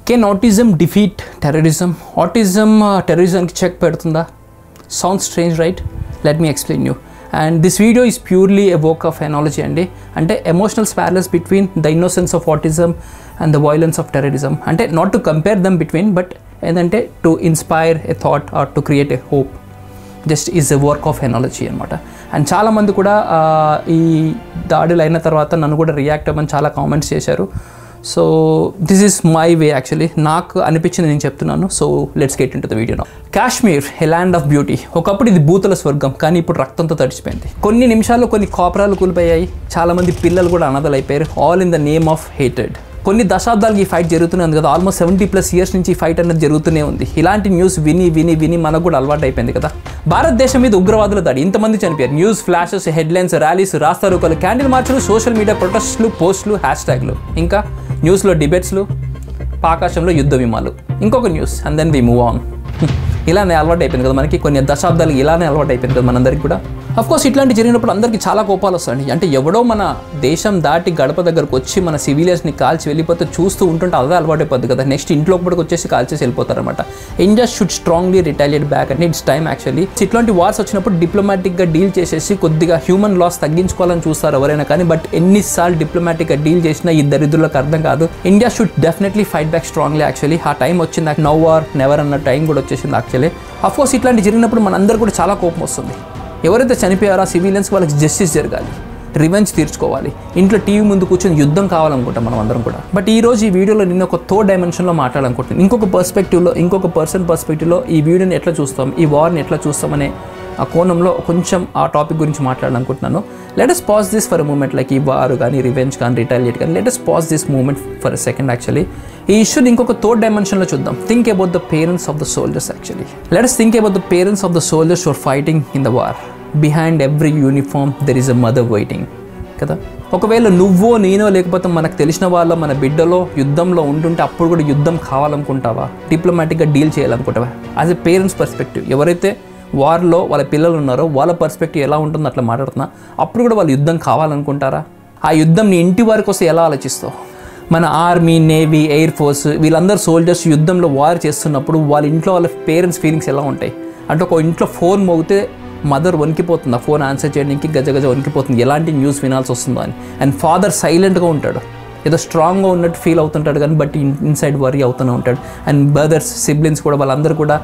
Can autism defeat terrorism? Autism terrorism ki check pedutunda? Sounds strange, right? Let me explain you. And this video is purely a work of analogy ante emotional parallels between the innocence of autism and the violence of terrorism. Ante not to compare them between, but endante to inspire a thought or to create a hope. Just is a work of analogy anamata. And చాలా మంది కూడా ఈ దాడులు అయిన తర్వాత నన్ను కూడా react అవ్వమని చాలా కామెంట్స్ చేశారు. So this is my way actually, నాకు అనిపించింది నేను చెప్తున్నాను. So let's get in to the video now. Kashmir, A land of beauty. ఒకప్పుడు ఇది భూతుల స్వర్గం, కానీ ఇప్పుడు రక్తంతో తడిచిపోయింది. కొన్ని నిమిషాల్లో కొన్ని కాపురాలు కూలిపోయాయి, చాలామంది పిల్లలు కూడా అనాథలైపోయారు, all in the name of hated. కొన్ని దశాబ్దాలకి ఈ ఫైట్ జరుగుతూనే ఉంది కదా, ఆల్మోస్ట్ 70+ ఇయర్స్ నుంచి ఈ ఫైట్ అనేది జరుగుతూనే ఉంది. ఇలాంటి న్యూస్ విని విని విని మనకు కూడా అలవాటు అయిపోయింది కదా. భారతదేశం మీద ఉగ్రవాదుల దాడి, ఇంతమంది చనిపోయారు, న్యూస్ ఫ్లాషెస్, హెడ్లైన్స్, ర్యాలీస్, రాస్తారోకలు, క్యాండిల్ మార్చులు, సోషల్ మీడియా ప్రొటెస్ట్లు, పోస్టులు, హ్యాష్ట్యాగ్లు, ఇంకా న్యూస్లో డిబేట్స్లు, ఆకాశంలో యుద్ధ విమానాలు, ఇంకొక news, and then we move on. ఇలానే అలవాటు అయిపోయింది కదా మనకి, కొన్ని దశాబ్దాలకి ఇలానే అలవాటు అయిపోయింది కదా మనందరికీ కూడా. అఫ్కోర్స్ ఇట్లాంటి జరిగినప్పుడు అందరికీ చాలా కోపాలు వస్తాయండి. అంటే ఎవడో మన దేశం దాటి గడప దగ్గరకు వచ్చి మన సివిలియన్స్ని కాల్చి వెళ్ళిపోతే చూస్తూ ఉంటుంటే అదే అలవాటు అయిపోద్ది కదా. నెక్స్ట్ ఇంట్లోకి కూడా వచ్చేసి కాల్చేసి వెళ్ళిపోతారనమాట. India should strongly retaliate back అంటే ఇట్స్ టైమ్ యాక్చువల్లీ. ఇట్లాంటి వార్స్ వచ్చినప్పుడు డిప్లొమాటిక్గా డీల్ చేసేసి కొద్దిగా హ్యూమన్ లాస్ తగ్గించుకోవాలని చూస్తారు ఎవరైనా కానీ, బట్ ఎన్నిసార్లు డిప్లొమాటిక్గా డీల్ చేసినా ఈ దరిద్రులకు అర్థం కాదు. India should definitely fight back strongly actually. ఆ టైం వచ్చింది, నౌ ఆర్ నెవర్ అన్న టైం కూడా వచ్చేసింది యాక్చువల్లీ. అఫ్కోర్స్ ఇట్లాంటి జరిగినప్పుడు మనందరూ కూడా చాలా కోపం వస్తుంది. ఎవరైతే చనిపోయారో ఆ సివిలియన్స్ వాళ్ళకి జస్టిస్ జరగాలి, రివెంజ్ తీర్చుకోవాలి, ఇంట్లో టీవీ ముందు కూర్చొని యుద్ధం కావాలనుకుంటాం మనం అందరం కూడా. బట్ ఈ రోజు ఈ వీడియోలో నేను ఒక థర్డ్ డైమెన్షన్లో మాట్లాడాలనుకుంటున్నాను. ఇంకొక పర్స్పెక్టివ్లో, ఇంకొక పర్స్పెక్టివ్లో ఈ వీడియోని ఎట్లా చూస్తాం, ఈ వార్ని ఎట్లా చూస్తాం అనే ఆ కోణంలో కొంచెం ఆ టాపిక్ గురించి మాట్లాడాలనుకుంటున్నాను. Let us pause this for a moment, like ఈ వార్ కానీ, రివెంజ్ కానీ, రిటాలియేట్ కానీ, let us pause this moment for a second actually. ఈ ఇష్యూని ఇంకొక థర్డ్ డైమెన్షన్లో చూద్దాం. Think about the parents of the soldiers actually. Let us think about the parents of the soldiers who are fighting in the war. Behind every uniform there is a mother waiting కదా. ఒకవేళ నువ్వో నేనో లేకపోతే మనకు తెలిసిన వాళ్ళ మన బిడ్డలో యుద్ధంలో ఉంటుంటే అప్పుడు కూడా యుద్ధం కావాలనుకుంటావా, డిప్లొమాటిక్గా డీల్ చేయాలనుకుంటావా? యాజ్ ఎ పేరెంట్స్ పర్స్పెక్టివ్, ఎవరైతే వార్లో వాళ్ళ పిల్లలు ఉన్నారో వాళ్ళ పర్స్పెక్టివ్ ఎలా ఉంటుందో అట్లా మాట్లాడుతున్నా, అప్పుడు కూడా వాళ్ళు యుద్ధం కావాలనుకుంటారా? ఆ యుద్ధం నీ ఇంటి వారికి వస్తే ఎలా ఆలోచిస్తావు? మన ఆర్మీ, నేవీ, ఎయిర్ ఫోర్స్ వీళ్ళందరూ సోల్జర్స్ యుద్ధంలో వార్ చేస్తున్నప్పుడు వాళ్ళ ఇంట్లో వాళ్ళ పేరెంట్స్ ఫీలింగ్స్ ఎలా ఉంటాయి? అంటే ఒక ఇంట్లో ఫోన్ మోగితే మదర్ వణికిపోతుంది, ఆ ఫోన్ ఆన్సర్ చేయడానికి గజగజ వణికిపోతుంది, ఎలాంటి న్యూస్ వినాల్సి వస్తుందో అని. అండ్ ఫాదర్ సైలెంట్గా ఉంటాడు, ఏదో స్ట్రాంగ్గా ఉన్నట్టు ఫీల్ అవుతుంటాడు కానీ బట్ ఇన్సైడ్ వరీ అవుతూనే ఉంటాడు. అండ్ బ్రదర్స్, సిబ్లింగ్స్ కూడా వాళ్ళందరూ కూడా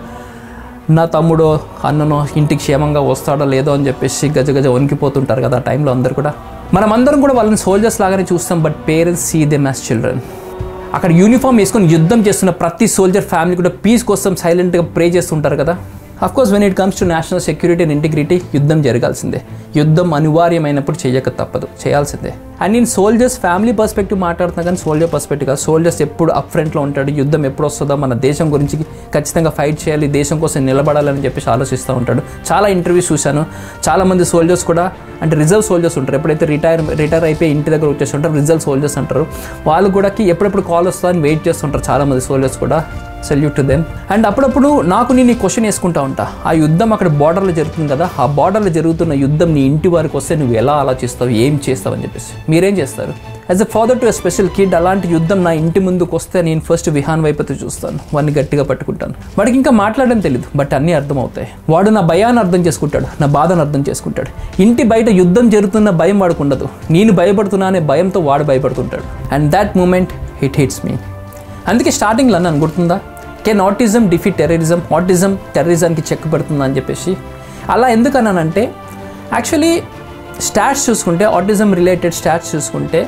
నా తమ్ముడో అన్ననో ఇంటికి క్షేమంగా వస్తాడో లేదో అని చెప్పేసి గజగజ వణికిపోతుంటారు కదా ఆ టైంలో అందరూ కూడా. మనం అందరం కూడా వాళ్ళని సోల్జర్స్ లాగానే చూస్తాం, but parents see them as children. అక్కడ యూనిఫామ్ వేసుకొని యుద్ధం చేస్తున్న ప్రతి సోల్జర్ ఫ్యామిలీ కూడా పీస్ కోసం సైలెంట్గా ప్రే చేస్తుంటారు కదా. Of course when it comes to national security and integrity, యుద్ధం జరగాల్సిందే. యుద్ధం అనివార్యమైనప్పుడు చేయక తప్పదు, చేయాల్సిందే. అండ్ నేను సోల్జర్స్ ఫ్యామిలీ పర్స్పెక్టివ్ మాట్లాడుతున్నా కానీ సోల్జర్ పర్స్పెక్టివ్ కాదు. సోల్జర్స్ ఎప్పుడు అప్ ఫ్రంట్లో ఉంటాడు, యుద్ధం ఎప్పుడు వస్తుందో, మన దేశం గురించి ఖచ్చితంగా ఫైట్ చేయాలి, దేశం కోసం నిలబడాలని చెప్పేసి ఆలోచిస్తూ ఉంటాడు. చాలా ఇంటర్వ్యూస్ చూశాను, చాలామంది సోల్జర్స్ కూడా అంటే రిజర్వ్ సోల్జర్స్ ఉంటారు, ఎప్పుడైతే రిటైర్ అయిపోయి ఇంటి దగ్గర వచ్చేసి ఉంటారు రిజర్వ్ సోల్జర్స్ అంటారు. వాళ్ళు కూడా ఎప్పుడెప్పుడు కాల్ వస్తుందని వెయిట్ చేస్తుంటారు చాలామంది సోల్జర్స్ కూడా. Salute to them. అండ్ అప్పుడప్పుడు నాకు నేను ఈ క్వశ్చన్ వేసుకుంటా ఉంటా, ఆ యుద్ధం అక్కడ బార్డర్లో జరుగుతుంది కదా, ఆ బార్డర్లో జరుగుతున్న యుద్ధం నీ ఇంటి వారికి వస్తే నువ్వు ఎలా ఆలోచిస్తావు, ఏం చేస్తావు అని చెప్పేసి. మీరేం చేస్తారు? As a father to a special kid, అలాంటి యుద్ధం నా ఇంటి ముందుకు వస్తే నేను ఫస్ట్ విహాన్ వైపు చూస్తాను, వాడిని గట్టిగా పట్టుకుంటాను. వాడికి ఇంకా మాట్లాడడం తెలియదు, బట్ అన్నీ అర్థమవుతాయి. వాడు నా భయాన్ని అర్థం చేసుకుంటాడు, నా బాధను అర్థం చేసుకుంటాడు. ఇంటి బయట యుద్ధం జరుగుతున్న భయం వాడికి ఉండదు, నేను భయపడుతున్నా అనే భయంతో వాడు భయపడుతుంటాడు. And that moment it hits me. అందుకే స్టార్టింగ్లో నన్ను గుర్తుందా, can autism defeat terrorism, autism టెర్రరిజంకి చెక్ పెడుతుందా అని చెప్పేసి. అలా ఎందుకన్నానంటే యాక్చువల్లీ స్టాట్స్ చూసుకుంటే, ఆటిజం రిలేటెడ్ స్టాట్స్ చూసుకుంటే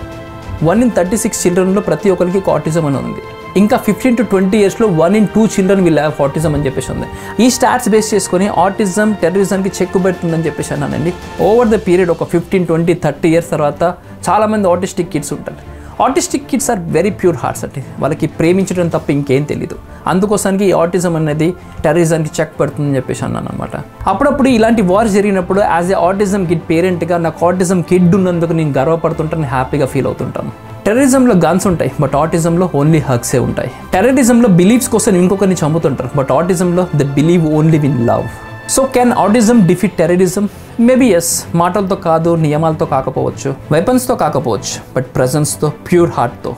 1 in 36 చిల్డ్రన్లో ప్రతి ఒక్కరికి ఆటిజం అని ఉంది. ఇంకా 15 to 20 yearsలో 1 in 2 children will have autism అని చెప్పేసి ఉంది. ఈ స్టాట్స్ బేస్ చేసుకొని ఆటిజం టెర్రరిజంకి చెక్ పెడుతుందని చెప్పేసి అన్నానండి. ఓవర్ ద పీరియడ్ ఒక 15, 20, 30 years తర్వాత చాలామంది ఆటిస్టిక్ కిడ్స్ ఉంటారు. Autistic kids are very pure hearts అంటే వాళ్ళకి ప్రేమించడం తప్ప ఇంకేం తెలీదు. అందుకోసానికి ఈ ఆటిజం అనేది టెర్రరిజంకి చెక్ పెడుతుందని చెప్పేసి అన్నాను అనమాట. అప్పుడప్పుడు ఇలాంటి వార్ జరిగినప్పుడు యాజ్ ఏ ఆటిజం కిడ్ పేరెంట్గా నాకు ఆటిజం కిడ్ ఉన్నందుకు నేను గర్వపడుతుంటాను, హ్యాపీగా ఫీల్ అవుతుంటాను. టెర్రరిజంలో గన్స్ ఉంటాయి, బట్ ఆటిజంలో ఓన్లీ హగ్సే ఉంటాయి. టెర్రరిజంలో బిలీఫ్స్ కోసం ఇంకొకరిని చంపుతుంటారు, బట్ ఆటిజంలో the believe only in love. So can autism defeat terrorism? Maybe yes. మాటలతో కాదు, నియమాలతో కాకపోవచ్చు, వెపన్స్తో కాకపోవచ్చు, బట్ ప్రెజెన్స్తో, ప్యూర్ హార్ట్తో,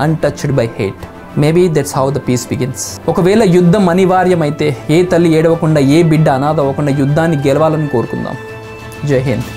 untouched by hate. Maybe that's how the peace begins. ఒకవేళ యుద్ధం అనివార్యమైతే ఏ తల్లి ఏడవకుండా, ఏ బిడ్డ అనాథ అవ్వకుండా యుద్ధాన్ని గెలవాలని కోరుకుందాం. జై హింద్.